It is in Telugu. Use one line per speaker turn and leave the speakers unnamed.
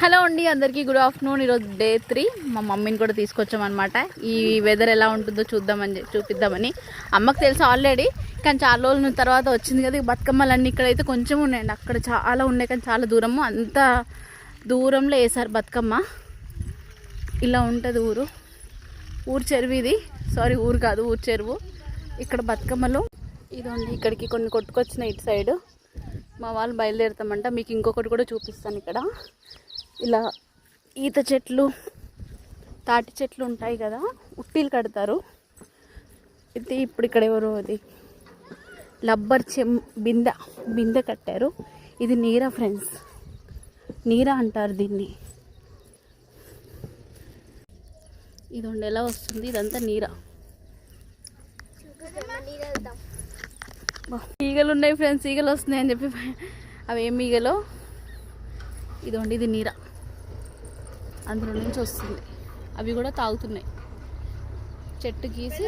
హలో అండి, అందరికీ గుడ్ ఆఫ్టర్నూన్. ఈరోజు డే 3. మా మమ్మీని కూడా తీసుకొచ్చామన్నమాట. ఈ వెదర్ ఎలా ఉంటుందో చూపిద్దామని. అమ్మకు తెలుసు ఆల్రెడీ, కానీ చాలా రోజుల తర్వాత వచ్చింది కదా. బతుకమ్మలన్నీ ఇక్కడైతే కొంచెం ఉన్నాయండి, అక్కడ చాలా ఉన్నాయి కానీ చాలా దూరము. అంత దూరంలో వేసారు బతుకమ్మ. ఇలా ఉంటుంది ఊరు చెరువు ఇది. సారీ, ఊరు కాదు, ఊరు చెరువు. ఇక్కడ బతుకమ్మలు ఇదండి. ఇక్కడికి కొన్ని కొట్టుకొచ్చినాయి ఇటు సైడు. మా వాళ్ళు బయలుదేరుతామంట. మీకు ఇంకొకటి కూడా చూపిస్తాను. ఇక్కడ ఇలా ఈత చెట్లు, తాటి చెట్లు ఉంటాయి కదా, ఉట్టీలు కడతారు. ఇది ఇప్పుడు ఇక్కడ ఎవరు అది లబ్బర్ బిందె కట్టారు. ఇది నీరా ఫ్రెండ్స్, నీరా అంటారు దీన్ని. ఇదండి ఎలా వస్తుంది, ఇదంతా నీరా. ఈగలు ఉన్నాయి ఫ్రెండ్స్, ఈగలు వస్తున్నాయని చెప్పి అవి ఏం ఈగలో. ఇదండి, ఇది నీరా, అందులో నుంచి వస్తుంది. అవి కూడా తాగుతున్నాయి, చెట్టు గీసి